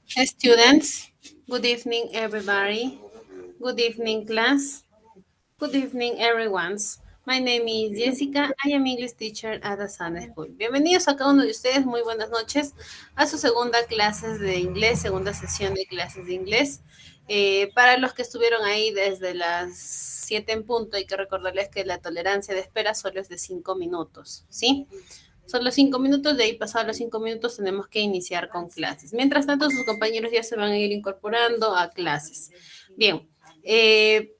Students, good evening, everybody. Good evening, class. Good evening, everyone. My name is Jessica. I am English teacher at Asana School. Bienvenidos a cada uno de ustedes. Muy buenas noches a su segunda clase de inglés, segunda sesión de clases de inglés. Para los que estuvieron ahí desde las 7 en punto, hay que recordarles que la tolerancia de espera solo es de 5 minutos, ¿sí? Son los 5 minutos, de ahí pasados los 5 minutos tenemos que iniciar con clases. Mientras tanto, sus compañeros ya se van a ir incorporando a clases. Bien,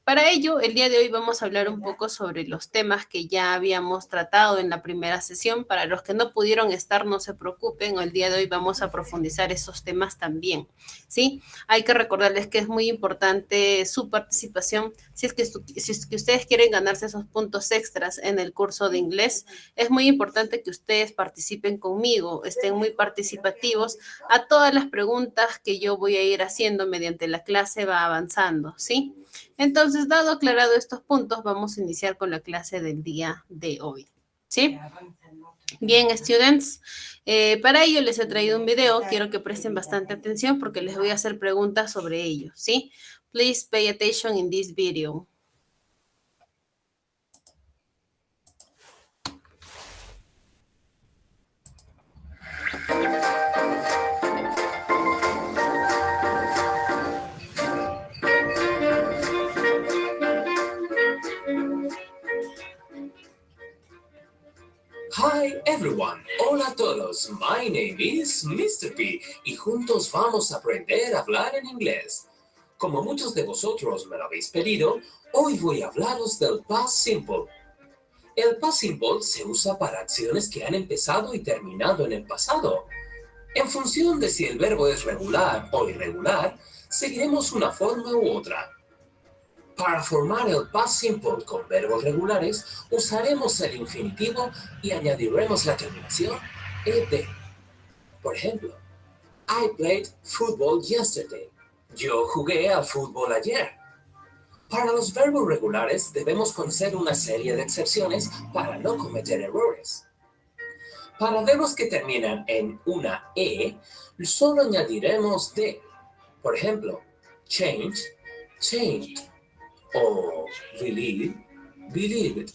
para ello, el día de hoy vamos a hablar un poco sobre los temas que ya habíamos tratado en la primera sesión. Para los que no pudieron estar, no se preocupen, el día de hoy vamos a profundizar esos temas también, ¿sí? Hay que recordarles que es muy importante su participación. Si es que ustedes quieren ganarse esos puntos extras en el curso de inglés, es muy importante que ustedes participen conmigo, estén muy participativos a todas las preguntas que yo voy a ir haciendo mediante la clase va avanzando, ¿sí? Entonces, dado aclarado estos puntos, vamos a iniciar con la clase del día de hoy, ¿sí? Bien, students, para ello les he traído un video, quiero que presten bastante atención porque les voy a hacer preguntas sobre ello, ¿sí? Please pay attention in this video. Hi everyone, hola a todos, my name is Mr. P y juntos vamos a aprender a hablar en inglés. Como muchos de vosotros me lo habéis pedido, hoy voy a hablaros del past simple. El past simple se usa para acciones que han empezado y terminado en el pasado. En función de si el verbo es regular o irregular, seguiremos una forma u otra. Para formar el past simple con verbos regulares, usaremos el infinitivo y añadiremos la terminación ed. Por ejemplo, I played football yesterday. Yo jugué al fútbol ayer. Para los verbos regulares debemos conocer una serie de excepciones para no cometer errores. Para verbos que terminan en una e, solo añadiremos de. Por ejemplo, change, changed. O believe, believed.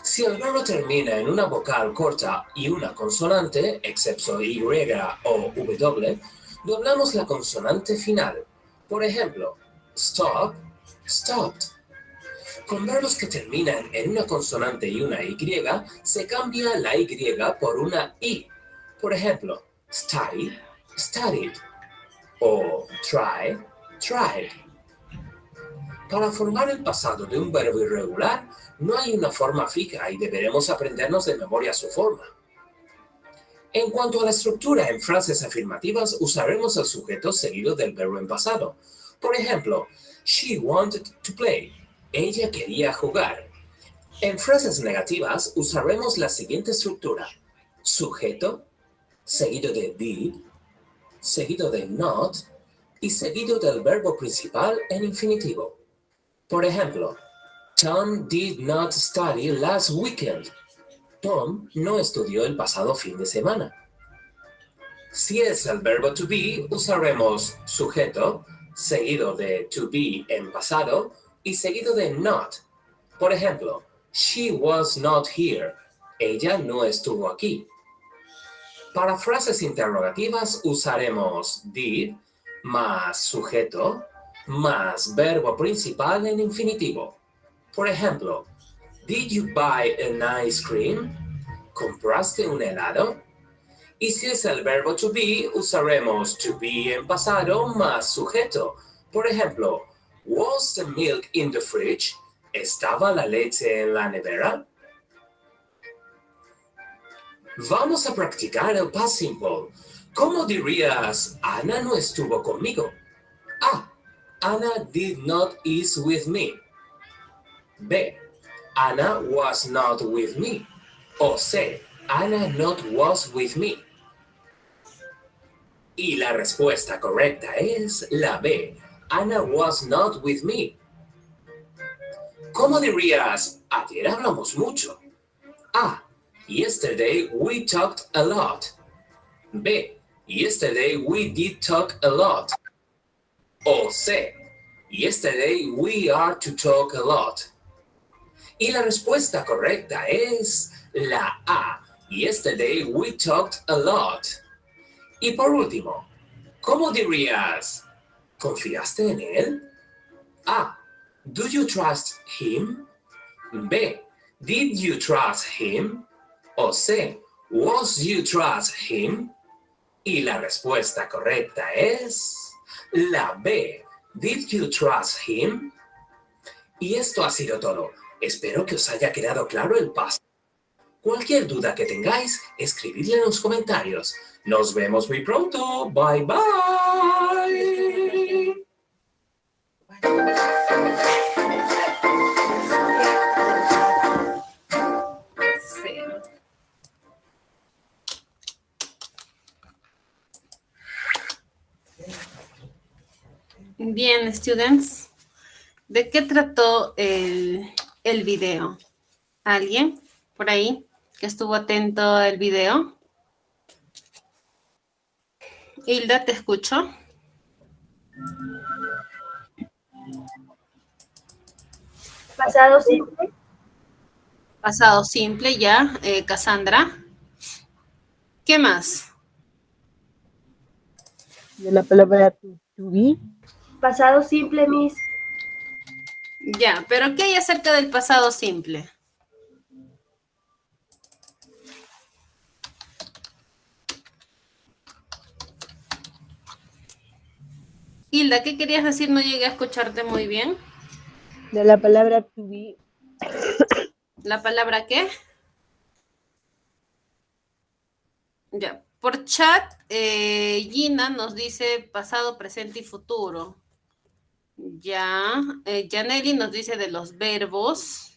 Si el verbo termina en una vocal corta y una consonante, excepto Y o W, doblamos la consonante final. Por ejemplo, stop, stopped. Con verbos que terminan en una consonante y una Y, se cambia la Y por una I. Por ejemplo, study, studied. O try, tried. Para formar el pasado de un verbo irregular, no hay una forma fija y deberemos aprendernos de memoria su forma. En cuanto a la estructura en frases afirmativas, usaremos el sujeto seguido del verbo en pasado. Por ejemplo, she wanted to play. Ella quería jugar. En frases negativas, usaremos la siguiente estructura. Sujeto, seguido de did, seguido de not y seguido del verbo principal en infinitivo. Por ejemplo, Tom did not study last weekend. Tom no estudió el pasado fin de semana. Si es el verbo to be, usaremos sujeto, seguido de to be en pasado y seguido de not. Por ejemplo, she was not here. Ella no estuvo aquí. Para frases interrogativas usaremos did más sujeto más verbo principal en infinitivo. Por ejemplo, did you buy an ice cream? ¿Compraste un helado? Y si es el verbo to be, usaremos to be en pasado más sujeto. Por ejemplo, was the milk in the fridge? ¿Estaba la leche en la nevera? Vamos a practicar el past simple. ¿Cómo dirías, Ana no estuvo conmigo? A. Anna did not eat with me. B. Anna was not with me. O C. Anna not was with me. Y la respuesta correcta es la B. Anna was not with me. ¿Cómo dirías, ayer hablamos mucho? A. Yesterday we talked a lot. B. Yesterday we did talk a lot. O C. Yesterday we are to talk a lot. Y la respuesta correcta es la A. Yesterday we talked a lot. Y por último, ¿cómo dirías? ¿Confiaste en él? A. Do you trust him? B. Did you trust him? O C. Was you trust him? Y la respuesta correcta es la B. Did you trust him? Y esto ha sido todo. Espero que os haya quedado claro el paso. Cualquier duda que tengáis, escribidla en los comentarios. Nos vemos muy pronto. Bye bye. Bien, students. ¿De qué trató el video? ¿Alguien por ahí que estuvo atento al video? Hilda, te escucho. Pasado simple. Pasado simple, ya. Cassandra. ¿Qué más? De la palabra to be. Pasado simple, Miss. Ya, pero ¿qué hay acerca del pasado simple? Hilda, ¿qué querías decir? No llegué a escucharte muy bien. De la palabra to be. ¿La palabra qué? Ya, por chat, Gina nos dice pasado, presente y futuro. Ya, Janely nos dice de los verbos.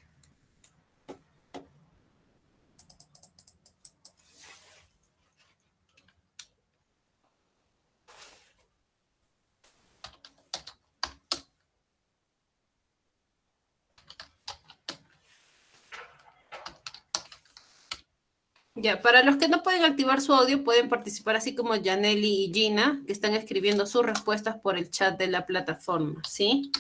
Ya, para los que no pueden activar su audio, pueden participar así como Janely y Gina, que están escribiendo sus respuestas por el chat de la plataforma, ¿sí?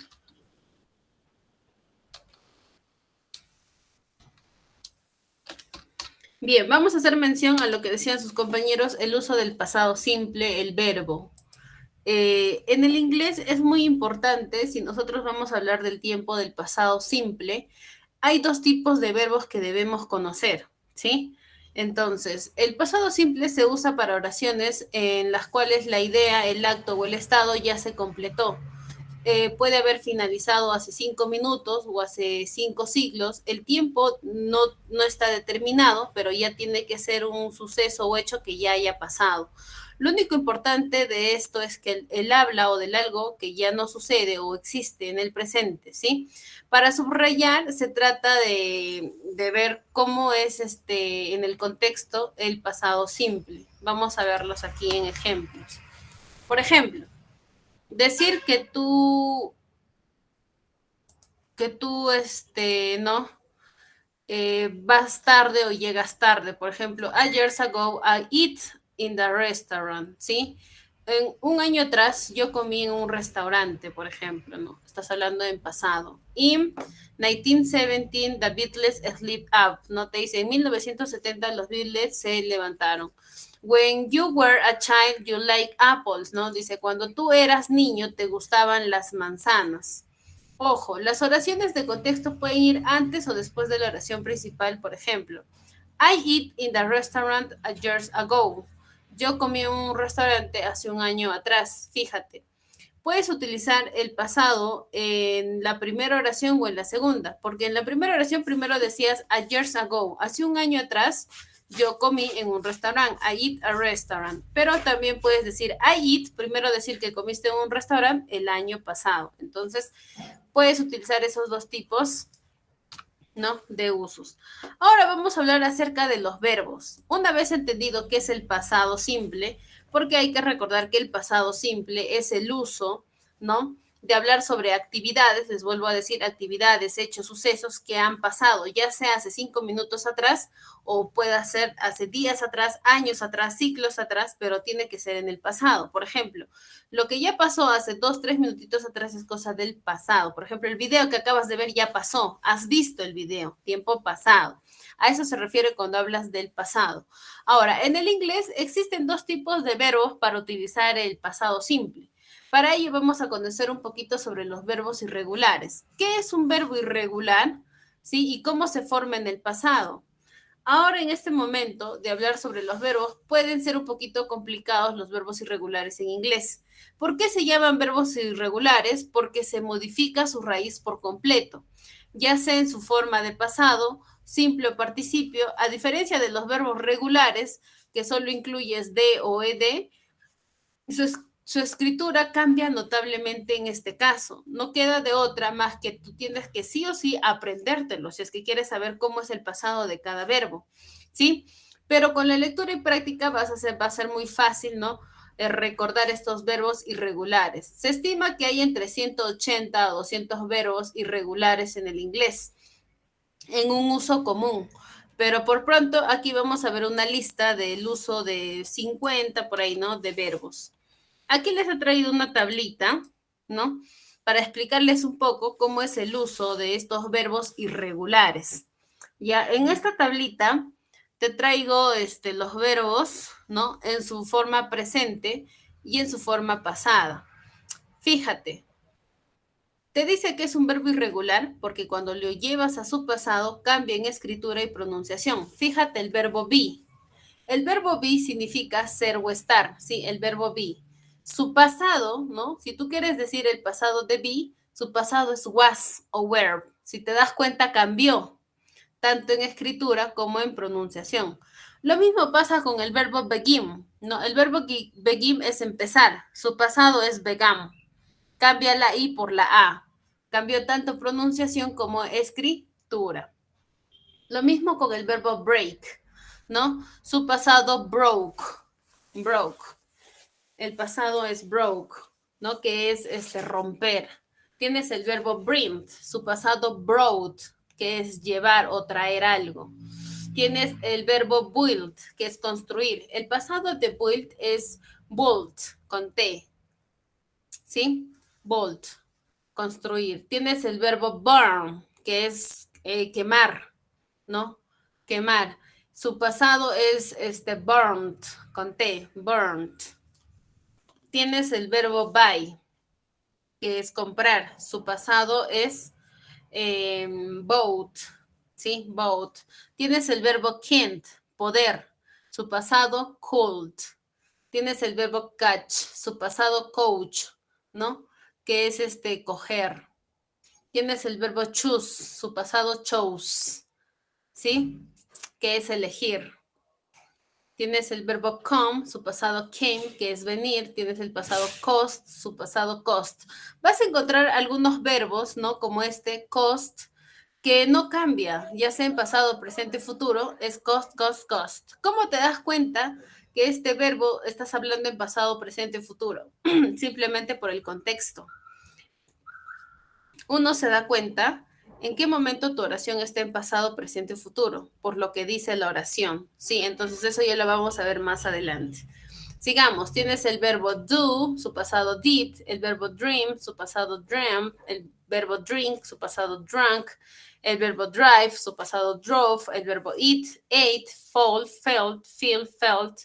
Bien, vamos a hacer mención a lo que decían sus compañeros, el uso del pasado simple, el verbo. En el inglés es muy importante, si nosotros vamos a hablar del tiempo del pasado simple, hay dos tipos de verbos que debemos conocer, ¿sí? Entonces, el pasado simple se usa para oraciones en las cuales la idea, el acto o el estado ya se completó. Puede haber finalizado hace 5 minutos o hace 5 siglos. El tiempo no está determinado, pero ya tiene que ser un suceso o hecho que ya haya pasado. Lo único importante de esto es que el habla o del algo que ya no sucede o existe en el presente, ¿sí? Para subrayar se trata de ver cómo es en el contexto el pasado simple. Vamos a verlos aquí en ejemplos. Por ejemplo, decir que tú, ¿no? Vas tarde o llegas tarde. Por ejemplo, a years ago I eat in the restaurant, ¿sí? En un año atrás yo comí en un restaurante, por ejemplo, ¿no? Estás hablando en pasado. In 1917, the Beatles sleep up, ¿no? Te dice, en 1970 los Beatles se levantaron. When you were a child, you like apples, ¿no? Dice, cuando tú eras niño, te gustaban las manzanas. Ojo, las oraciones de contexto pueden ir antes o después de la oración principal, por ejemplo. I eat in the restaurant a years ago. Yo comí en un restaurante hace un año atrás, fíjate. Puedes utilizar el pasado en la primera oración o en la segunda, porque en la primera oración primero decías a years ago, hace un año atrás yo comí en un restaurante, I eat a restaurant, pero también puedes decir I eat, primero decir que comiste en un restaurante el año pasado. Entonces, puedes utilizar esos dos tipos, ¿no? De usos. Ahora vamos a hablar acerca de los verbos. Una vez entendido qué es el pasado simple, porque hay que recordar que el pasado simple es el uso, ¿no? de hablar sobre actividades, les vuelvo a decir actividades, hechos, sucesos que han pasado, ya sea hace 5 minutos atrás o pueda ser hace días atrás, años atrás, ciclos atrás, pero tiene que ser en el pasado. Por ejemplo, lo que ya pasó hace 2, 3 minutitos atrás es cosa del pasado. Por ejemplo, el video que acabas de ver ya pasó, has visto el video, tiempo pasado. A eso se refiere cuando hablas del pasado. Ahora, en el inglés existen 2 tipos de verbos para utilizar el pasado simple. Para ello vamos a conocer un poquito sobre los verbos irregulares. ¿Qué es un verbo irregular? ¿Sí? ¿Y cómo se forma en el pasado? Ahora, en este momento de hablar sobre los verbos, pueden ser un poquito complicados los verbos irregulares en inglés. ¿Por qué se llaman verbos irregulares? Porque se modifica su raíz por completo, ya sea en su forma de pasado, simple o participio, a diferencia de los verbos regulares, que solo incluyes de o ed, su escritura cambia notablemente en este caso. No queda de otra más que tú tienes que sí o sí aprendértelo, si es que quieres saber cómo es el pasado de cada verbo, ¿sí? Pero con la lectura y práctica va a ser muy fácil, ¿no? Recordar estos verbos irregulares. Se estima que hay entre 180 a 200 verbos irregulares en el inglés, en un uso común. Pero por pronto aquí vamos a ver una lista del uso de 50 por ahí, ¿no? De verbos. Aquí les he traído una tablita, ¿no? Para explicarles un poco cómo es el uso de estos verbos irregulares. Ya, en esta tablita te traigo los verbos, ¿no? En su forma presente y en su forma pasada. Fíjate, te dice que es un verbo irregular porque cuando lo llevas a su pasado cambia en escritura y pronunciación. Fíjate el verbo be. El verbo be significa ser o estar, ¿sí? El verbo be. Su pasado, ¿no? Si tú quieres decir el pasado de be, su pasado es was o were. Si te das cuenta, cambió, tanto en escritura como en pronunciación. Lo mismo pasa con el verbo begin, ¿no? El verbo begin es empezar. Su pasado es began. Cambia la I por la A. Cambió tanto pronunciación como escritura. Lo mismo con el verbo break, ¿no? Su pasado broke. El pasado es broke, ¿no? Que es romper. Tienes el verbo bring, su pasado brought, que es llevar o traer algo. Tienes el verbo build, que es construir. El pasado de build es built, con T, ¿sí? Built, construir. Tienes el verbo burn, que es quemar, ¿no? Quemar. Su pasado es burnt, con T, burnt. Tienes el verbo buy, que es comprar. Su pasado es bought, ¿sí? Bought. Tienes el verbo can't, poder. Su pasado could. Tienes el verbo catch, su pasado coach, ¿no? Que es coger. Tienes el verbo choose, su pasado chose, ¿sí? Que es elegir. Tienes el verbo come, su pasado came, que es venir. Tienes el pasado cost, su pasado cost. Vas a encontrar algunos verbos, ¿no? Como cost, que no cambia, ya sea en pasado, presente, futuro, es cost, cost, cost. ¿Cómo te das cuenta que este verbo estás hablando en pasado, presente, futuro? Simplemente por el contexto. Uno se da cuenta en qué momento tu oración está en pasado, presente, futuro, por lo que dice la oración. Sí, entonces eso ya lo vamos a ver más adelante. Sigamos, tienes el verbo do, su pasado did, el verbo dream, su pasado dreamt, el verbo drink, su pasado drunk, el verbo drive, su pasado drove, el verbo eat, ate, fall, felt, feel, felt,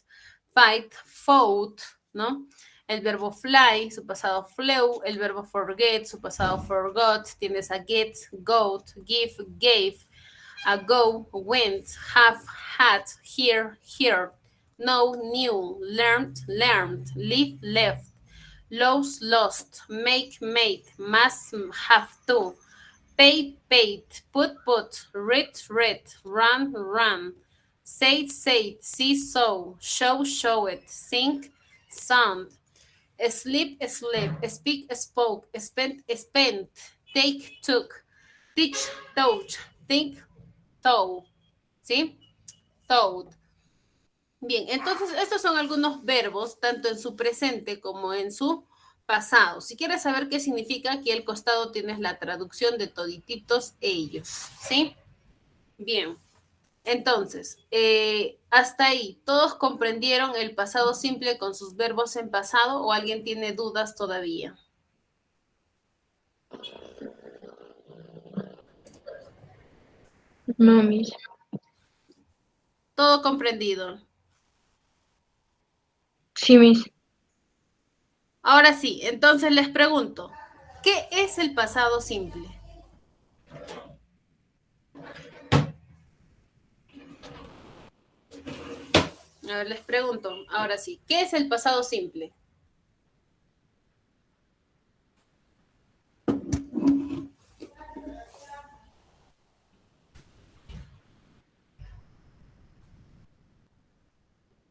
fight, fought, ¿no? El verbo fly, su pasado flew, el verbo forget, su pasado forgot, tienes a get, got, give, gave, a go, went, have, had, hear, heard, know, knew, learned, learned, live, left, lose, lost, make, made, must, have to, paid, paid, put, read, read, run, run, say, said, see, saw, show, showed, sing, sung, sleep, slept, speak, spoke, spent, spent, take, took, teach, taught, think, thought, ¿sí? Thought. Bien, entonces estos son algunos verbos, tanto en su presente como en su pasado. Si quieres saber qué significa, aquí al costado tienes la traducción de todititos ellos, ¿sí? Bien. Entonces, hasta ahí, ¿todos comprendieron el pasado simple con sus verbos en pasado o alguien tiene dudas todavía? No, Miss. Todo comprendido. Sí, Miss. Ahora sí, entonces les pregunto, ¿qué es el pasado simple? A ver, les pregunto, ahora sí, ¿qué es el pasado simple?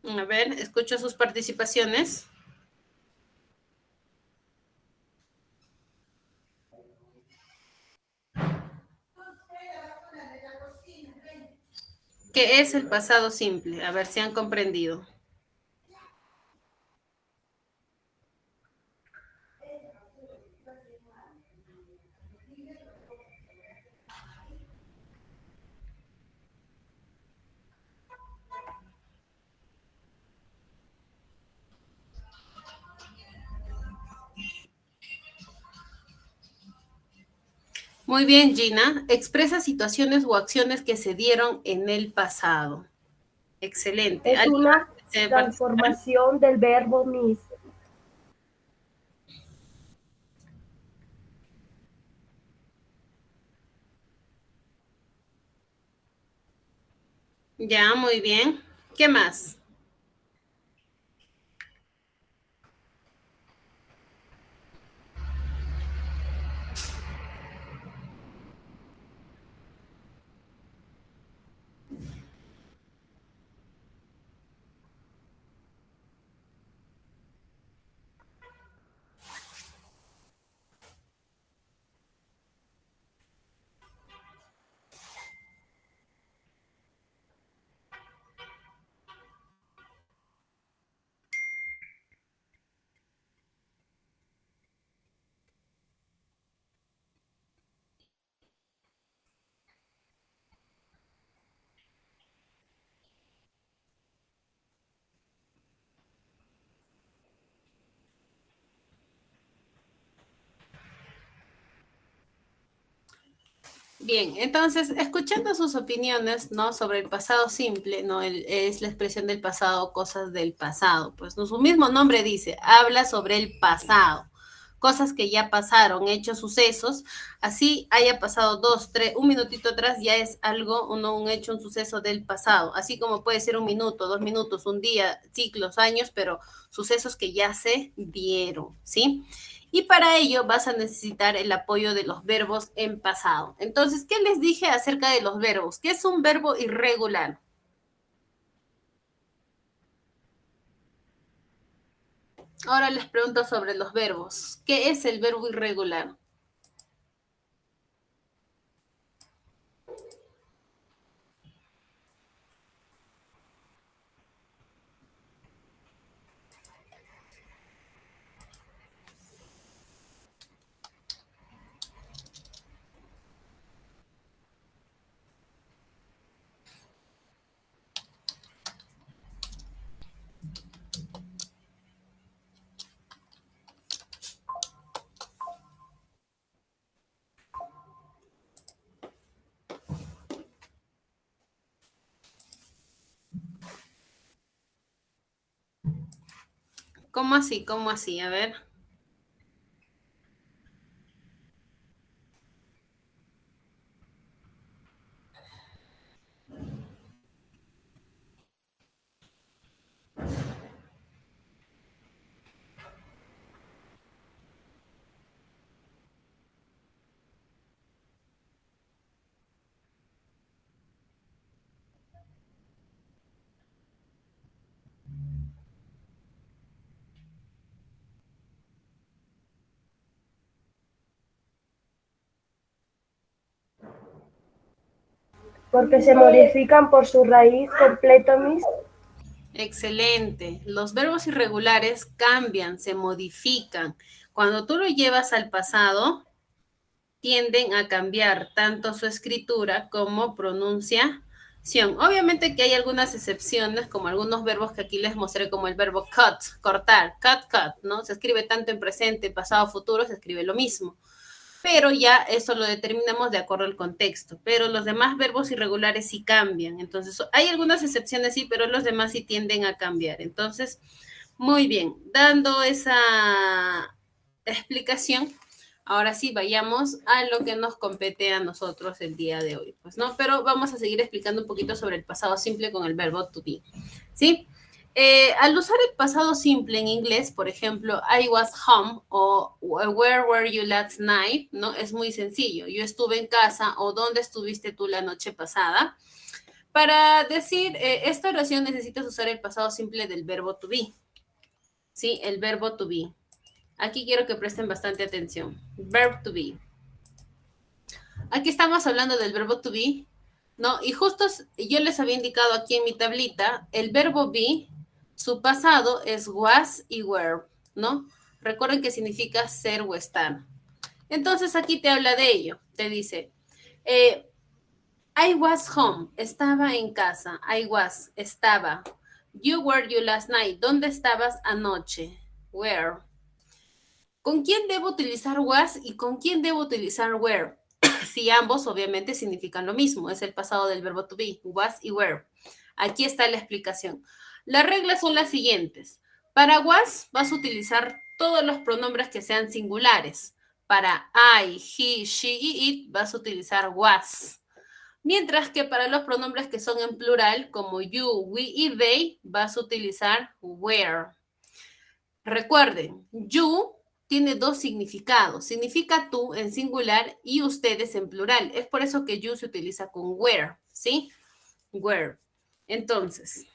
A ver, escucho sus participaciones. ¿Qué es el pasado simple? A ver si han comprendido. Muy bien, Gina. Expresa situaciones o acciones que se dieron en el pasado. Excelente. Es ¿Alguien una más desea participar? transformación del verbo Miss. Ya, muy bien. ¿Qué más? Bien, entonces, escuchando sus opiniones, ¿no? Sobre el pasado simple, ¿no? Es la expresión del pasado, cosas del pasado. Pues ¿no? Su mismo nombre dice, habla sobre el pasado, cosas que ya pasaron, hechos, sucesos. Así haya pasado dos, tres, un minutito atrás, ya es algo, un hecho, un suceso del pasado. Así como puede ser un minuto, 2 minutos, un día, ciclos, años, pero sucesos que ya se dieron, ¿sí? Y para ello vas a necesitar el apoyo de los verbos en pasado. Entonces, ¿qué les dije acerca de los verbos? ¿Qué es un verbo irregular? Ahora les pregunto sobre los verbos. ¿Qué es el verbo irregular? ¿Cómo así? ¿Cómo así? A ver. Porque se modifican por su raíz completo Miss. Excelente. Los verbos irregulares cambian, se modifican. Cuando tú lo llevas al pasado, tienden a cambiar tanto su escritura como pronunciación. Obviamente que hay algunas excepciones, como algunos verbos que aquí les mostré, como el verbo cut, cortar, cut, ¿no? Se escribe tanto en presente, pasado, futuro, se escribe lo mismo. Pero ya eso lo determinamos de acuerdo al contexto. Pero los demás verbos irregulares sí cambian. Entonces, hay algunas excepciones sí, pero los demás sí tienden a cambiar. Entonces, muy bien. Dando esa explicación, ahora sí vayamos a lo que nos compete a nosotros el día de hoy. Pues, ¿no? Pero vamos a seguir explicando un poquito sobre el pasado simple con el verbo to be. ¿Sí? Al usar el pasado simple en inglés, por ejemplo, I was home o where were you last night, ¿no? Es muy sencillo. Yo estuve en casa o ¿dónde estuviste tú la noche pasada? Para decir esta oración necesitas usar el pasado simple del verbo to be. ¿Sí? El verbo to be. Aquí quiero que presten bastante atención. Verb to be. Aquí estamos hablando del verbo to be, ¿no? Y justo yo les había indicado aquí en mi tablita, el verbo be, su pasado es was y were, ¿no? Recuerden que significa ser o estar. Entonces aquí te habla de ello. Te dice, I was home, estaba en casa. I was, estaba. You were you last night, ¿dónde estabas anoche? Where. ¿Con quién debo utilizar was y con quién debo utilizar were? Si ambos obviamente significan lo mismo, es el pasado del verbo to be, was y were. Aquí está la explicación. Las reglas son las siguientes. Para was vas a utilizar todos los pronombres que sean singulares. Para I, he, she y it vas a utilizar was. Mientras que para los pronombres que son en plural, como you, we y they, vas a utilizar were. Recuerden, you tiene dos significados. Significa tú en singular y ustedes en plural. Es por eso que you se utiliza con where, ¿sí? Where. Entonces,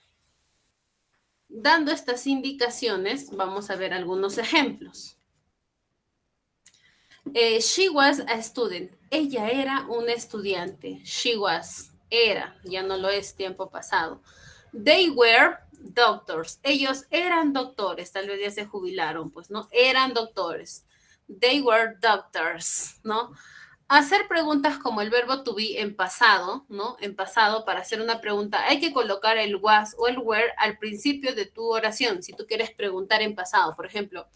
dando estas indicaciones, vamos a ver algunos ejemplos. She was a student. Ella era una estudiante. She was. Era. Ya no lo es tiempo pasado. They were doctors. Ellos eran doctores. Tal vez ya se jubilaron, pues, ¿no? Eran doctores. They were doctors, ¿no? Hacer preguntas como el verbo to be en pasado, ¿no? En pasado, para hacer una pregunta, hay que colocar el was o el were al principio de tu oración, si tú quieres preguntar en pasado. Por ejemplo,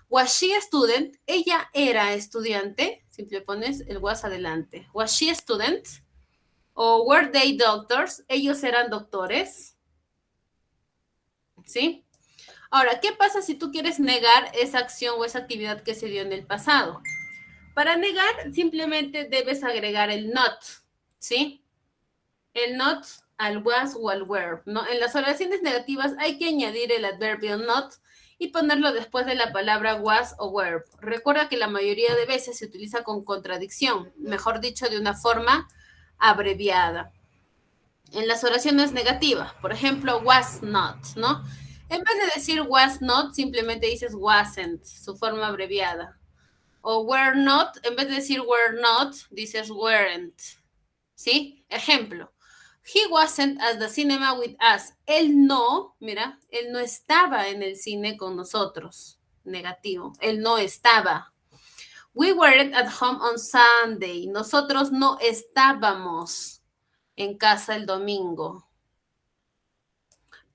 was she a student? Ella era estudiante. Simple pones el was adelante. Was she a student? O were they doctors? Ellos eran doctores. ¿Sí? Ahora, ¿qué pasa si tú quieres negar esa acción o esa actividad que se dio en el pasado? Para negar, simplemente debes agregar el not, ¿sí? El not al was o al were, ¿no? En las oraciones negativas hay que añadir el adverbio not y ponerlo después de la palabra was o were. Recuerda que la mayoría de veces se utiliza con contradicción, mejor dicho, de una forma abreviada. En las oraciones negativas, por ejemplo, was not, ¿no? En vez de decir was not, simplemente dices wasn't, su forma abreviada. O were not, en vez de decir were not, dices weren't. ¿Sí? Ejemplo. He wasn't at the cinema with us. Él no, mira, él no estaba en el cine con nosotros. Negativo. Él no estaba. We weren't at home on Sunday. Nosotros no estábamos en casa el domingo.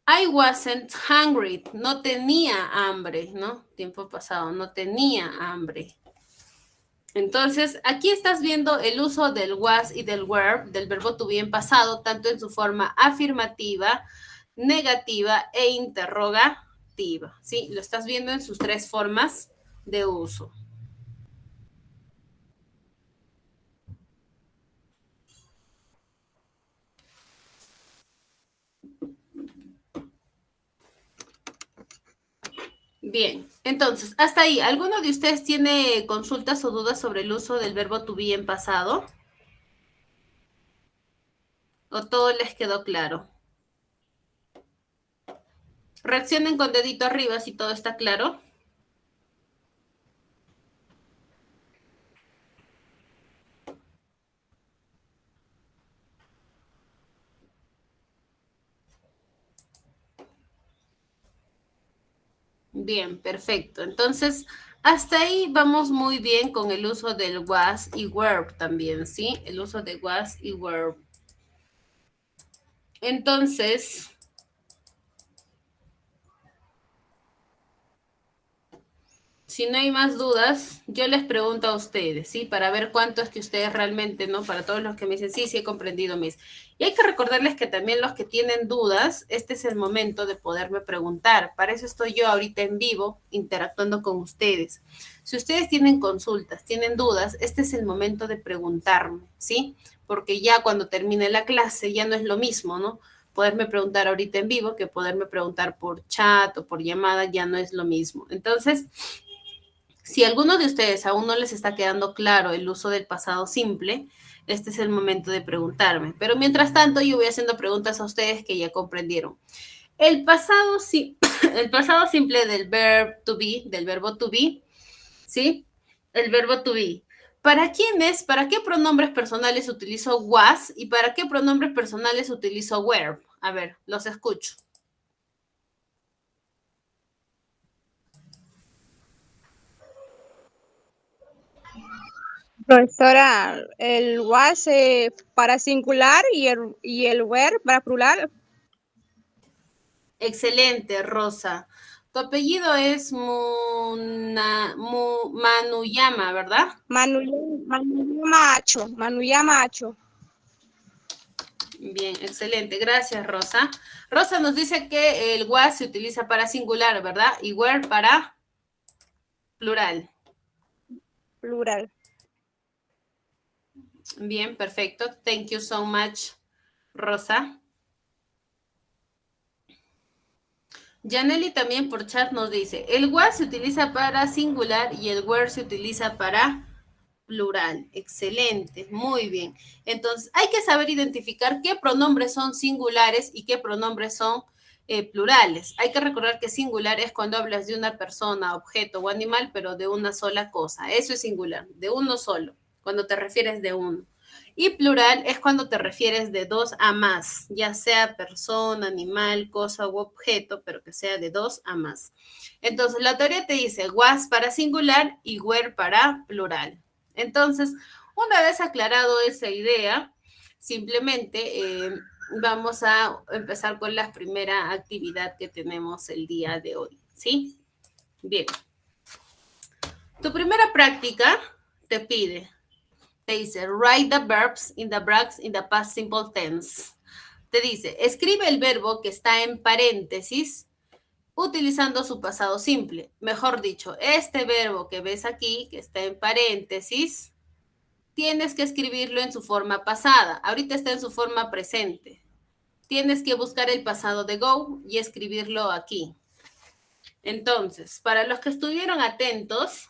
I wasn't hungry. No tenía hambre, ¿no? Tiempo pasado, no tenía hambre. Entonces, aquí estás viendo el uso del was y del were, del verbo to be en pasado, tanto en su forma afirmativa, negativa e interrogativa. ¿Sí? Lo estás viendo en sus tres formas de uso. Bien, entonces, hasta ahí. ¿Alguno de ustedes tiene consultas o dudas sobre el uso del verbo to be en pasado? ¿O todo les quedó claro? Reaccionen con dedito arriba si todo está claro. Bien, perfecto. Entonces, hasta ahí vamos muy bien con el uso del was y were también, ¿sí? El uso de was y were. Entonces, si no hay más dudas, yo les pregunto a ustedes, ¿sí? Para ver cuánto es que ustedes realmente, ¿no? Para todos los que me dicen, sí, sí he comprendido, mis. Y hay que recordarles que también los que tienen dudas, este es el momento de poderme preguntar. Para eso estoy yo ahorita en vivo, interactuando con ustedes. Si ustedes tienen consultas, tienen dudas, este es el momento de preguntarme, ¿sí? Porque ya cuando termine la clase ya no es lo mismo, ¿no? Poderme preguntar ahorita en vivo que poderme preguntar por chat o por llamada ya no es lo mismo. Entonces, si a alguno de ustedes aún no les está quedando claro el uso del pasado simple, este es el momento de preguntarme. Pero mientras tanto, yo voy haciendo preguntas a ustedes que ya comprendieron. El pasado, el pasado simple del verb to be, del verbo to be, ¿sí? El verbo to be. ¿Para quién es? ¿Para qué pronombres personales utilizo was y para qué pronombres personales utilizo were? A ver, los escucho. Profesora, el was para singular y el were para plural. Excelente, Rosa. Tu apellido es Manuyama, ¿verdad? Manuya Macho. Bien, excelente. Gracias, Rosa. Rosa nos dice que el was se utiliza para singular, ¿verdad? Y were para plural. Plural. Bien, perfecto. Thank you so much, Rosa. Janely también por chat nos dice, el was se utiliza para singular y el were se utiliza para plural. Excelente, muy bien. Entonces, hay que saber identificar qué pronombres son singulares y qué pronombres son plurales. Hay que recordar que singular es cuando hablas de una persona, objeto o animal, pero de una sola cosa. Eso es singular, de uno solo, cuando te refieres de uno. Y plural es cuando te refieres de dos a más, ya sea persona, animal, cosa u objeto, pero que sea de dos a más. Entonces, la teoría te dice was para singular y were para plural. Entonces, una vez aclarado esa idea, simplemente vamos a empezar con la primera actividad que tenemos el día de hoy, ¿sí? Bien. Tu primera práctica te pide, te dice, write the verbs in the brackets in the past simple tense. Te dice, escribe el verbo que está en paréntesis utilizando su pasado simple. Mejor dicho, este verbo que ves aquí, que está en paréntesis, tienes que escribirlo en su forma pasada. Ahorita está en su forma presente. Tienes que buscar el pasado de go y escribirlo aquí. Entonces, para los que estuvieron atentos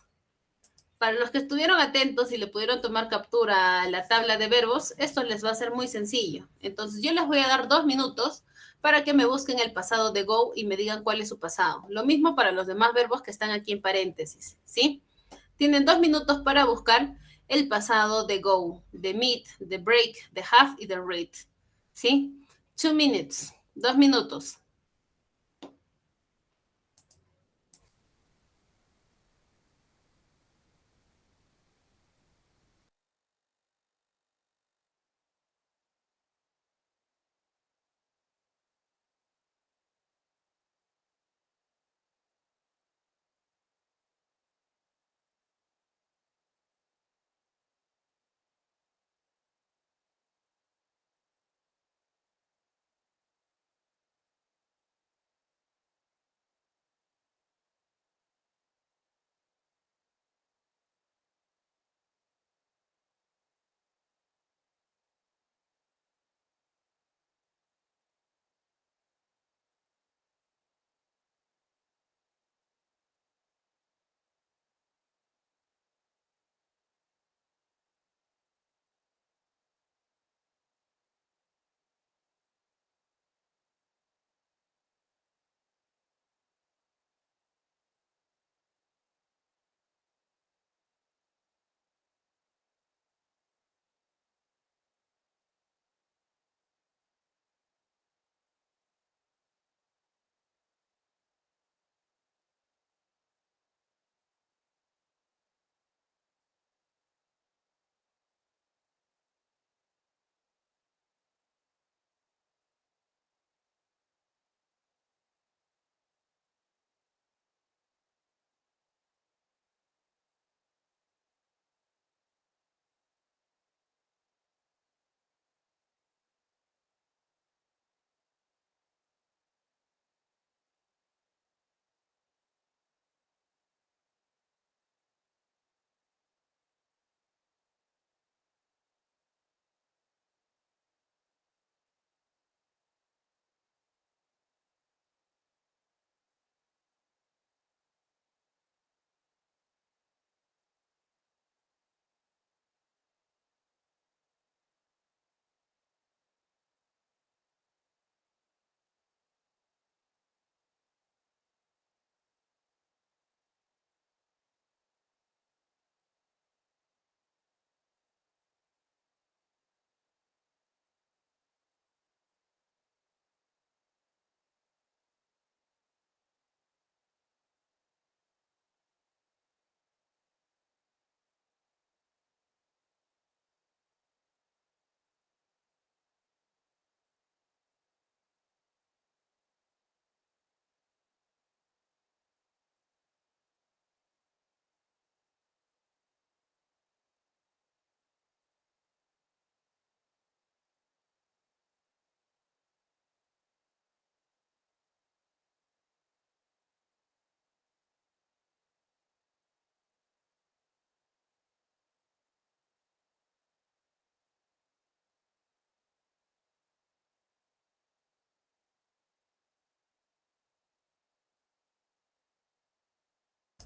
y le pudieron tomar captura a la tabla de verbos, esto les va a ser muy sencillo. Entonces, yo les voy a dar 2 minutos para que me busquen el pasado de go y me digan cuál es su pasado. Lo mismo para los demás verbos que están aquí en paréntesis, ¿sí? Tienen 2 minutos para buscar el pasado de go, de meet, de break, de have y de read. ¿Sí? 2 minutes, 2 minutos.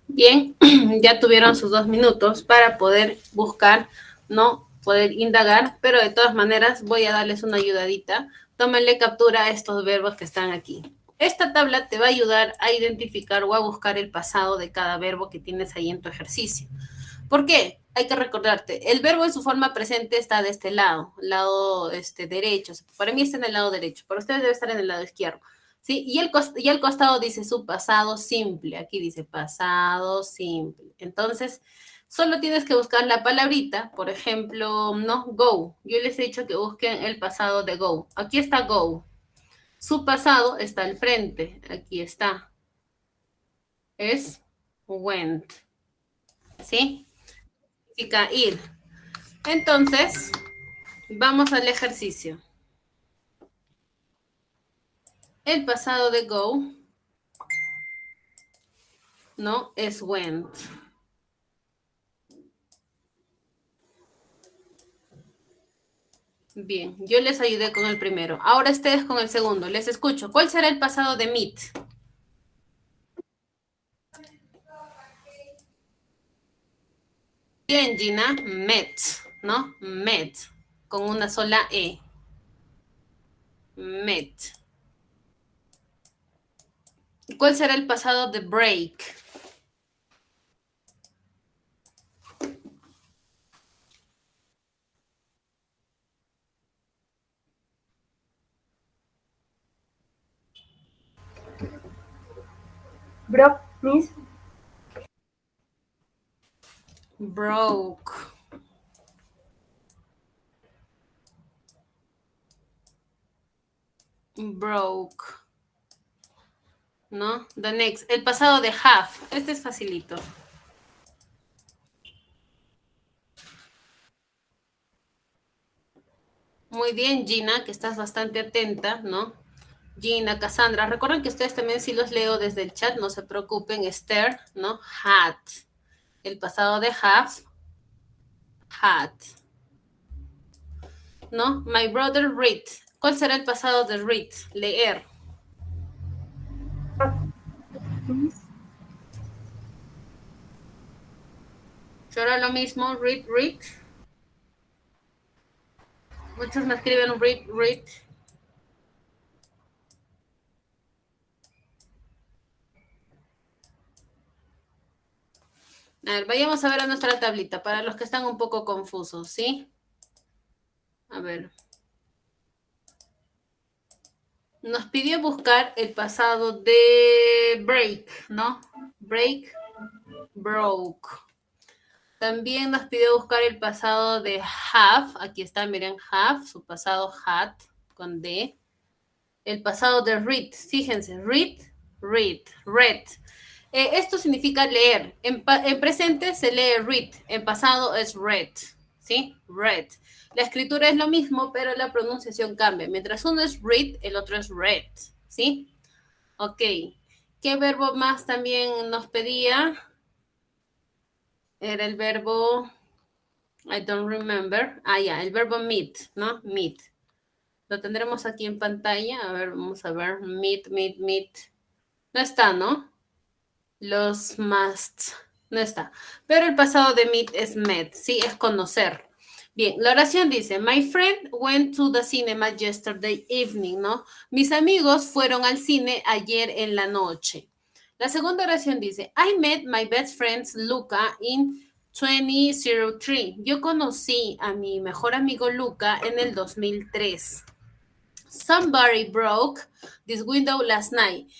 Bien, ya tuvieron sus 2 minutos para poder buscar, ¿no? Poder indagar, pero de todas maneras voy a darles una ayudadita. Tómenle captura a estos verbos que están aquí. Esta tabla te va a ayudar a identificar o a buscar el pasado de cada verbo que tienes ahí en tu ejercicio. ¿Por qué? Hay que recordarte, el verbo en su forma presente está de este lado derecho. Para mí está en el lado derecho, para ustedes debe estar en el lado izquierdo. ¿Sí? Y el costado dice su pasado simple. Aquí dice pasado simple. Entonces, solo tienes que buscar la palabrita, por ejemplo, ¿no? Go. Yo les he dicho que busquen el pasado de go. Aquí está go. Su pasado está al frente. Aquí está. Es went. ¿Sí? Significa ir. Entonces, vamos al ejercicio. El pasado de go, ¿no? Es went. Bien, yo les ayudé con el primero. Ahora ustedes con el segundo. Les escucho. ¿Cuál será el pasado de meet? Bien, Gina. Met, ¿no? Met. Con una sola E. Met. ¿Cuál será el pasado de break? Broke, Miss. Broke. Broke. ¿No? The next. El pasado de have. Este es facilito. Muy bien, Gina, que estás bastante atenta, ¿no? Gina, Cassandra, recuerden que ustedes también sí los leo desde el chat, no se preocupen. Esther, ¿no? Had. El pasado de have, had. ¿No? My brother read. ¿Cuál será el pasado de read? Leer. Miss. ¿Será lo mismo? Read, read. Muchos me escriben read, read. A ver, vayamos a ver a nuestra tablita para los que están un poco confusos, ¿sí? A ver. Nos pidió buscar el pasado de break, ¿no? Break, broke. También nos pidió buscar el pasado de have. Aquí está, miren, have, su pasado had, con D. El pasado de read, fíjense, read, read, read. Esto significa leer. En presente se lee read, en pasado es read, ¿sí? Read. La escritura es lo mismo, pero la pronunciación cambia. Mientras uno es read, el otro es read, ¿sí? Ok. ¿Qué verbo más también nos pedía? Era el verbo, I don't remember. Ah, ya, el verbo meet, ¿no? Meet. Lo tendremos aquí en pantalla. A ver, vamos a ver. Meet, meet, meet. No está, ¿no? Los must. No está. Pero el pasado de meet es met, ¿sí? Es conocer. Bien, la oración dice, my friend went to the cinema yesterday evening, ¿no? Mis amigos fueron al cine ayer en la noche. La segunda oración dice, I met my best friend Luca in 2003. Yo conocí a mi mejor amigo Luca en el 2003. Somebody broke this window last night.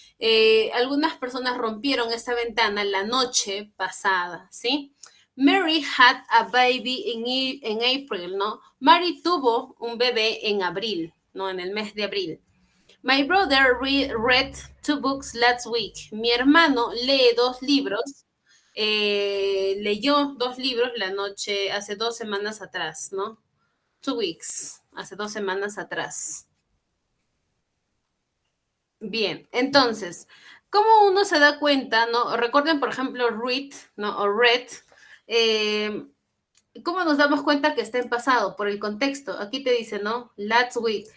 Algunas personas rompieron esta ventana la noche pasada, ¿sí? Mary had a baby in April, ¿no? Mary tuvo un bebé en abril, ¿no? En el mes de abril. My brother read 2 books last week. Mi hermano lee 2 libros. Leyó 2 libros la noche, hace 2 semanas atrás, ¿no? 2 weeks, hace 2 semanas atrás. Bien, entonces, ¿cómo uno se da cuenta, no? Recuerden, por ejemplo, read, ¿no? O read. ¿Cómo nos damos cuenta que está en pasado? Por el contexto. Aquí te dice, ¿no? Last week.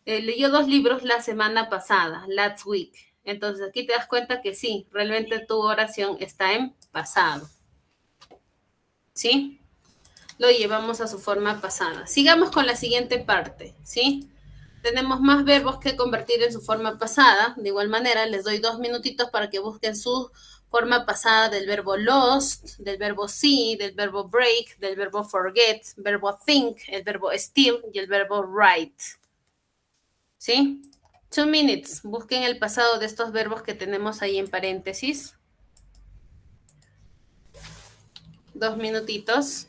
Leyó 2 libros la semana pasada. Last week. Entonces aquí te das cuenta que sí, realmente tu oración está en pasado. ¿Sí? Lo llevamos a su forma pasada. Sigamos con la siguiente parte, ¿sí? Tenemos más verbos que convertir en su forma pasada. De igual manera, les doy 2 minutitos para que busquen su forma pasada del verbo lost, del verbo see, del verbo break, del verbo forget, verbo think, el verbo steal y el verbo write. ¿Sí? 2 minutes. Busquen el pasado de estos verbos que tenemos ahí en paréntesis. 2 minutitos.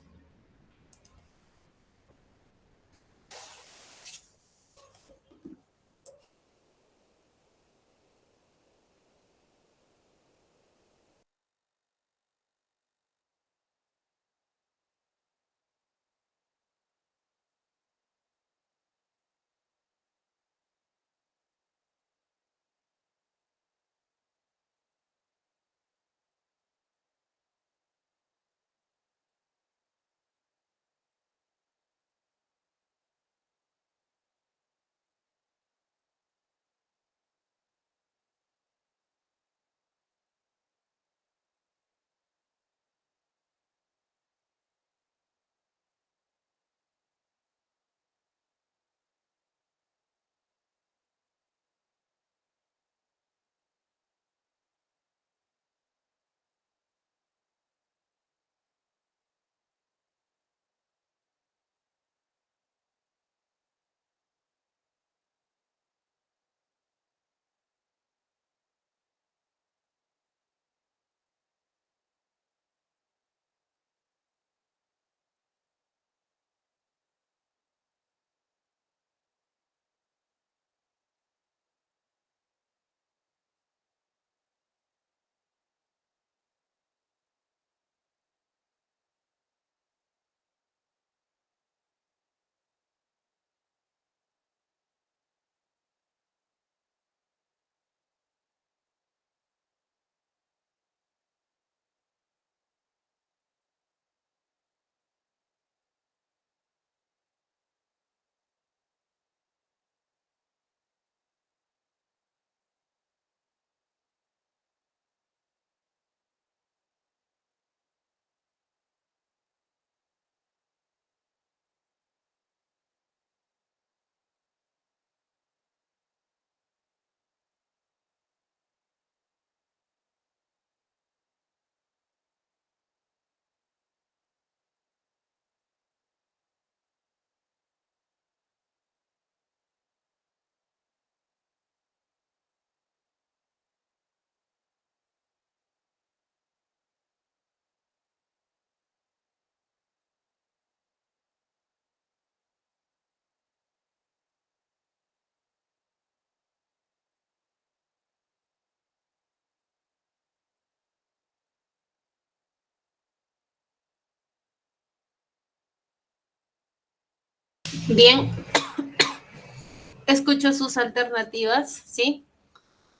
Bien, escucho sus alternativas, ¿sí?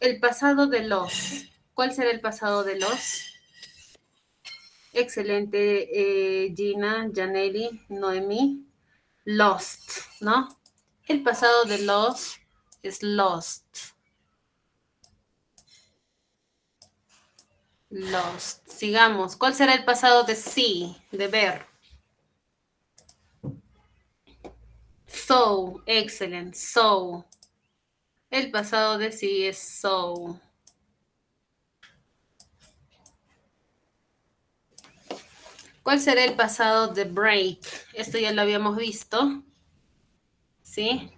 El pasado de los. ¿Cuál será el pasado de los? Excelente, Gina, Janelli, Noemí. Lost, ¿no? El pasado de los es lost. Lost. Sigamos. ¿Cuál será el pasado de see, de ver? So, excellent, so. El pasado de see es so. ¿Cuál será el pasado de break? Esto ya lo habíamos visto. ¿Sí?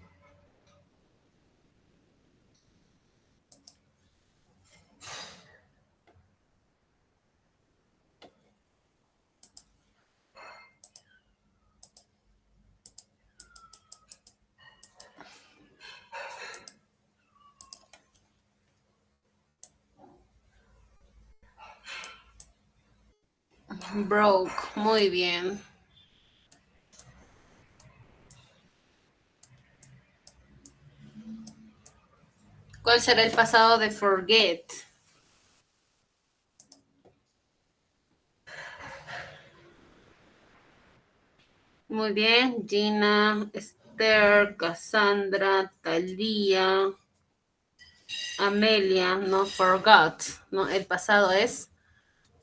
Broke, muy bien. ¿Cuál será el pasado de forget? Muy bien, Gina, Esther, Cassandra, Talía. Amelia, no forgot, ¿no? El pasado es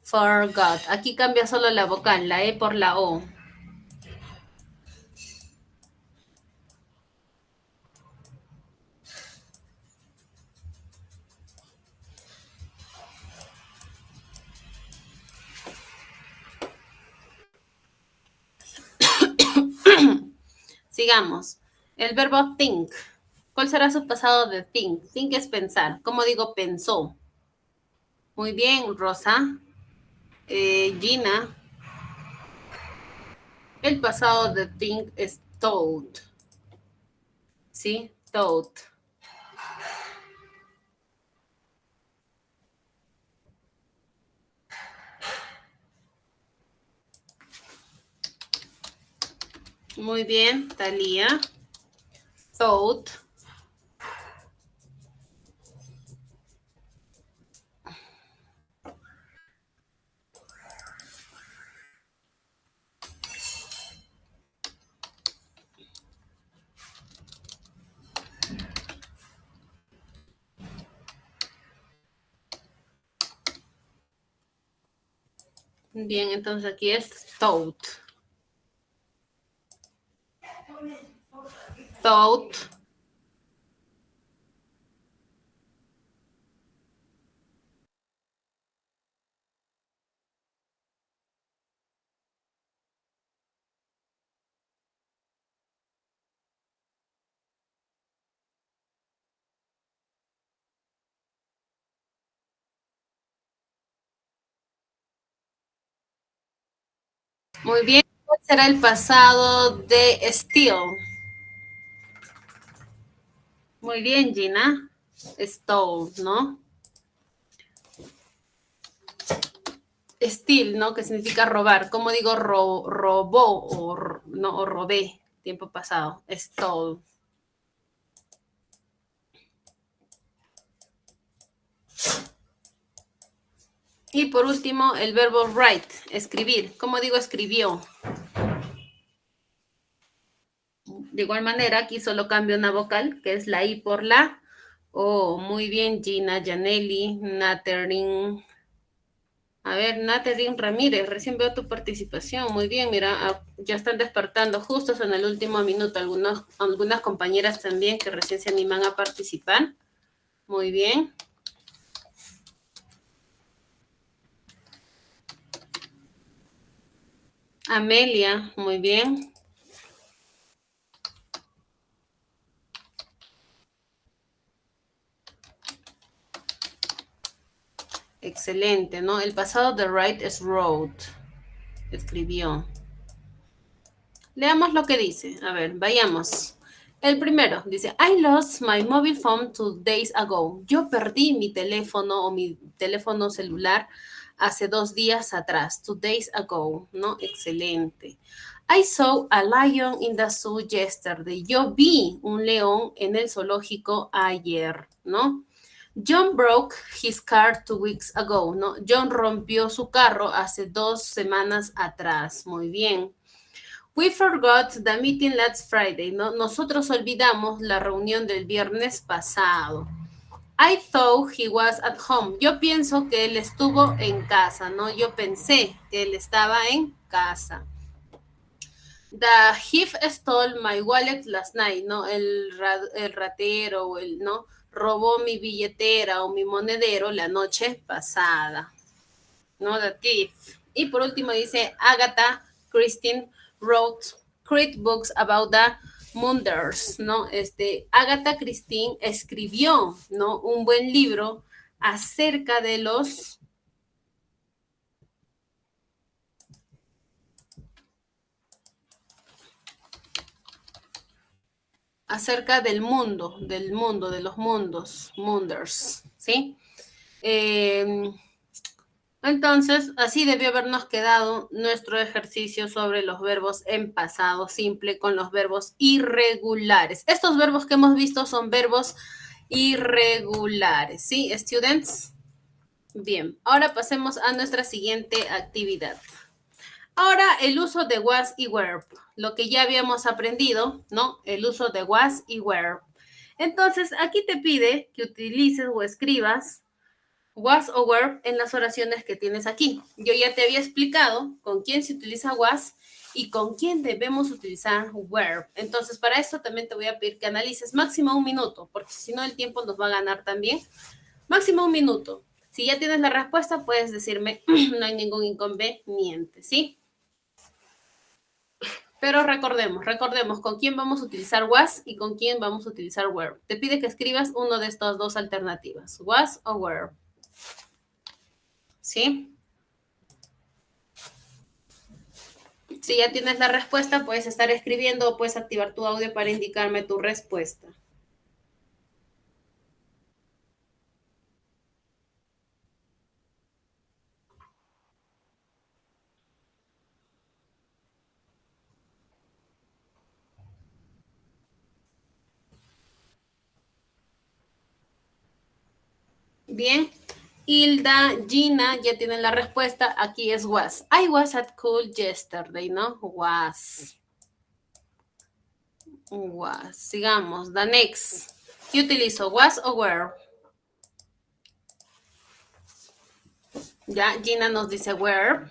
forgot. Aquí cambia solo la vocal, la E por la O. Sigamos. El verbo think. ¿Cuál será su pasado de think? Think es pensar. ¿Cómo digo pensó? Muy bien, Rosa. Gina. El pasado de think es thought. ¿Sí? Thought. Muy bien, Talía. Thought. Bien, entonces aquí es thought. Thought. Muy bien. ¿Cuál será el pasado de steal? Muy bien, Gina. Stole, ¿no? Steal, ¿no? Que significa robar. ¿Cómo digo robó no, o robé? Tiempo pasado. Stole. Y por último, el verbo write, escribir. ¿Cómo digo escribió? De igual manera, aquí solo cambio una vocal, que es la I por la O. Muy bien, Gina, Janelli, Naterin. A ver, Naterin Ramírez, recién veo tu participación. Muy bien, mira, ya están despertando justos en el último minuto. Algunas compañeras también que recién se animan a participar. Muy bien. Amelia, muy bien. Excelente, ¿no? El pasado de write es wrote. Escribió. Leamos lo que dice. A ver, vayamos. El primero dice, I lost my mobile phone 2 days ago. Yo perdí mi teléfono o mi teléfono celular hace 2 días atrás. 2 days ago, ¿no? Excelente. I saw a lion in the zoo yesterday. Yo vi un león en el zoológico ayer, ¿no? John broke his car 2 weeks ago, ¿no? John rompió su carro hace 2 semanas atrás. Muy bien. We forgot the meeting last Friday, ¿no? Nosotros olvidamos la reunión del viernes pasado. I thought he was at home. Yo pienso que él estuvo en casa, ¿no? Yo pensé que él estaba en casa. The thief stole my wallet last night, ¿no? El ratero, ¿no? Robó mi billetera o mi monedero la noche pasada, ¿no? The thief. Y por último dice, Agatha Christie wrote great books about the murders, ¿no? Agatha Christie escribió, ¿no? Un buen libro acerca de los acerca del mundo, de los mundos, munders, ¿sí? Entonces, así debió habernos quedado nuestro ejercicio sobre los verbos en pasado simple con los verbos irregulares. Estos verbos que hemos visto son verbos irregulares, ¿sí, students? Bien, ahora pasemos a nuestra siguiente actividad. Ahora el uso de was y were, lo que ya habíamos aprendido, ¿no? El uso de was y were. Entonces, aquí te pide que utilices o escribas was o were en las oraciones que tienes aquí. Yo ya te había explicado con quién se utiliza was y con quién debemos utilizar were. Entonces, para esto también te voy a pedir que analices máximo 1 minuto, porque si no el tiempo nos va a ganar también. Máximo 1 minuto. Si ya tienes la respuesta, puedes decirme, no hay ningún inconveniente, ¿sí? Pero recordemos con quién vamos a utilizar was y con quién vamos a utilizar were. Te pide que escribas uno de estas dos alternativas, was o were. ¿Sí? Si ya tienes la respuesta, puedes estar escribiendo o puedes activar tu audio para indicarme tu respuesta. Bien. Hilda, Gina, ya tienen la respuesta. Aquí es was. I was at school yesterday, ¿no? Was. Was. Sigamos. The next. ¿Qué utilizo? Was o were? Ya, Gina nos dice were.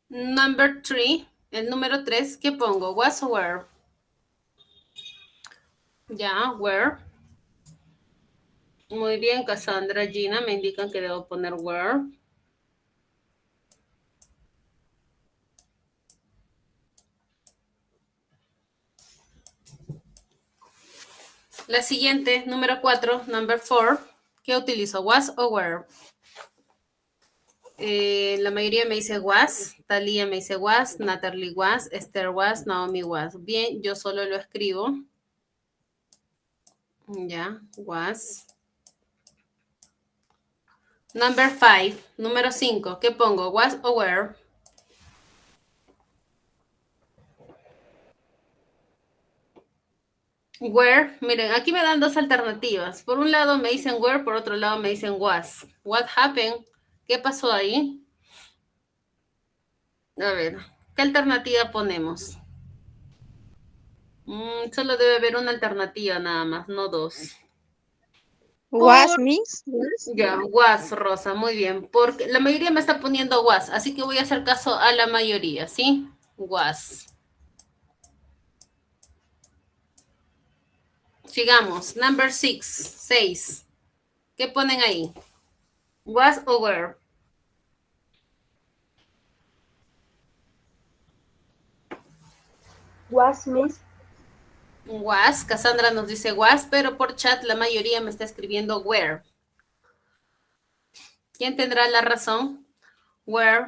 Number 3, el número 3, ¿qué pongo? Was o were? Ya, were. Muy bien, Cassandra, Gina, me indican que debo poner were. La siguiente, número 4, number 4, ¿qué utilizo? Was o were? La mayoría me dice was, Talía me dice was, Natalie was, Esther was, Naomi was. Bien, yo solo lo escribo. Ya, was. Number 5, número 5, ¿qué pongo? Was o were? Where, miren, aquí me dan dos alternativas. Por un lado me dicen where, por otro lado me dicen was. What happened? ¿Qué pasó ahí? A ver, ¿qué alternativa ponemos? Solo debe haber una alternativa nada más, no dos. Was, Miss. Ya, was, Rosa, muy bien. Porque la mayoría me está poniendo was, así que voy a hacer caso a la mayoría, ¿sí? Was. Sigamos. Number 6, 6. ¿Qué ponen ahí? Was o were? Was, Miss. Was, Cassandra nos dice was, pero por chat la mayoría me está escribiendo where. ¿Quién tendrá la razón? Where.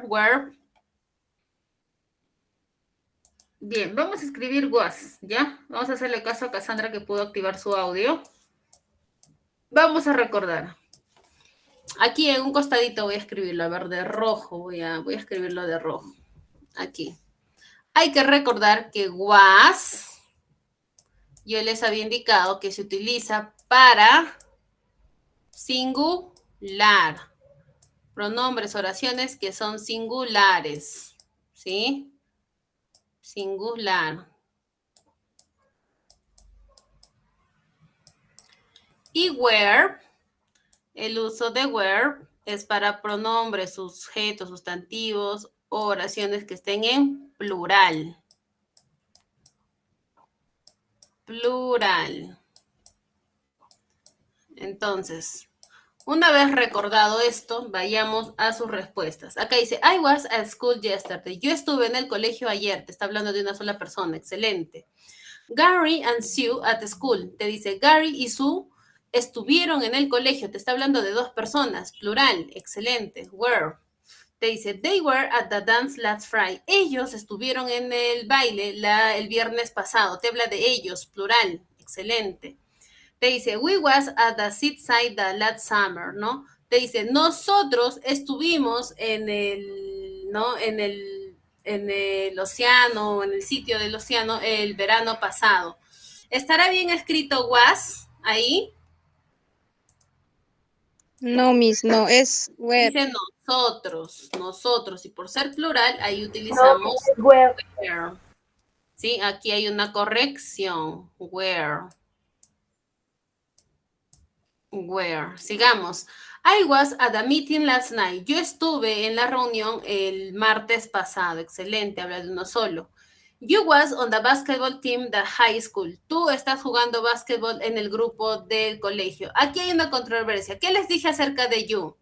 Bien, vamos a escribir was, ¿ya? Vamos a hacerle caso a Cassandra que pudo activar su audio. Vamos a recordar. Aquí en un costadito voy a escribirlo, a ver, de rojo. Voy a escribirlo de rojo. Aquí. Hay que recordar que was, yo les había indicado que se utiliza para singular. Pronombres, oraciones que son singulares, ¿sí? Singular. Y where, el uso de where es para pronombres, sujetos, sustantivos, o oraciones que estén en plural. Plural. Entonces, una vez recordado esto, vayamos a sus respuestas. Acá dice, I was at school yesterday. Yo estuve en el colegio ayer. Te está hablando de una sola persona. Excelente. Gary and Sue at school. Te dice, Gary y Sue estuvieron en el colegio. Te está hablando de dos personas. Plural. Excelente. Were. Te dice, they were at the dance last Friday. Ellos estuvieron en el baile el viernes pasado. Te habla de ellos, plural. Excelente. Te dice, we was at the seaside the last summer, ¿no? Te dice, nosotros estuvimos en el, ¿no? En el océano, en el sitio del océano el verano pasado. ¿Estará bien escrito was ahí? No, Miss, no, es where. Dice nosotros, y por ser plural, ahí No, utilizamos Miss, where. where. Sí, aquí hay una corrección, where. Where. Sigamos. I was at a meeting last night. Yo estuve en la reunión el martes pasado. Excelente, habla de uno solo. You was on the basketball team the high school. Tú estás jugando básquetbol en el grupo del colegio. Aquí hay una controversia. ¿Qué les dije acerca de you?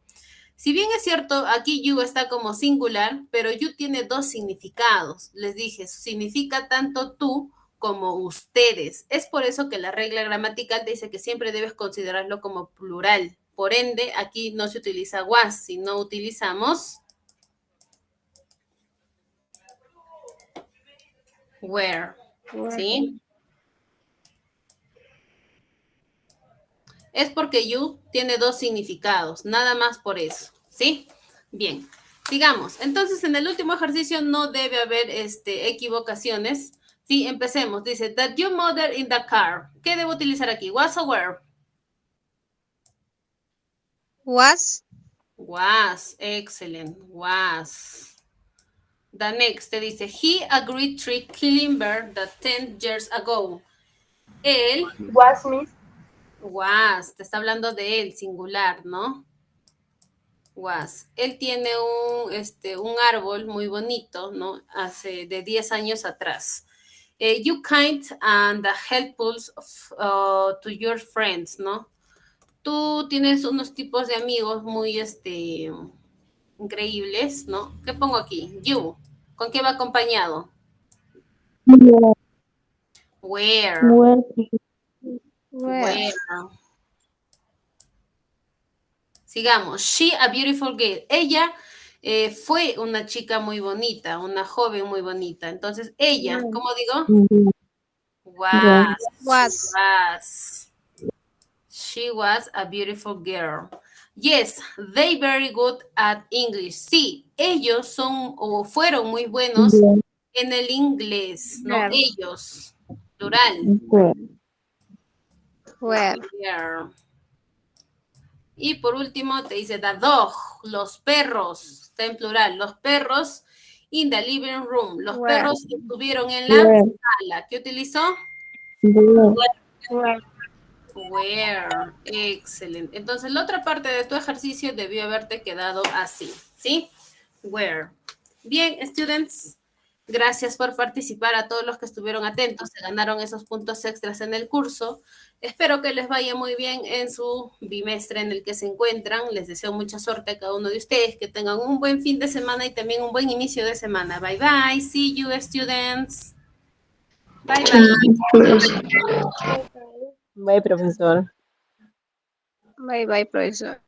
Si bien es cierto, aquí you está como singular, pero you tiene dos significados. Les dije, significa tanto tú como ustedes. Es por eso que la regla gramatical te dice que siempre debes considerarlo como plural. Por ende, aquí no se utiliza was, sino utilizamos where. ¿Sí? Es porque you tiene dos significados, nada más por eso. ¿Sí? Bien. Sigamos. Entonces, en el último ejercicio no debe haber equivocaciones. Sí, empecemos. Dice, that your mother in the car. ¿Qué debo utilizar aquí? Was o were? Was. Was. Excellent. Was. The next te dice, he agreed to killing bear that 10 years ago. Él. Was, Miss. Was. Te está hablando de él, singular, ¿no? Was. Él tiene un árbol muy bonito, ¿no? Hace de 10 años atrás. You kind and helpful to your friends, ¿no? Tú tienes unos tipos de amigos muy increíbles, ¿no? ¿Qué pongo aquí? You. ¿Con qué va acompañado? Where. Where. Sigamos. She a beautiful girl. Ella fue una chica muy bonita, una joven muy bonita. Entonces, ella, ¿cómo digo? Was. She was a beautiful girl. Yes, they very good at English. Sí, ellos son o fueron muy buenos en el inglés, ¿no? Where. Ellos, plural. Where. Where. Y por último te dice the dog, los perros, está en plural, los perros in the living room. Los Where. perros estuvieron en la sala. ¿Qué utilizó? Where. Excelente. Entonces, la otra parte de tu ejercicio debió haberte quedado así, ¿sí? Where. Bien, students, gracias por participar a todos los que estuvieron atentos. Se ganaron esos puntos extras en el curso. Espero que les vaya muy bien en su bimestre en el que se encuentran. Les deseo mucha suerte a cada uno de ustedes. Que tengan un buen fin de semana y también un buen inicio de semana. Bye, bye. See you, students. Bye, bye. Bye, profesor. Bye, bye, profesor.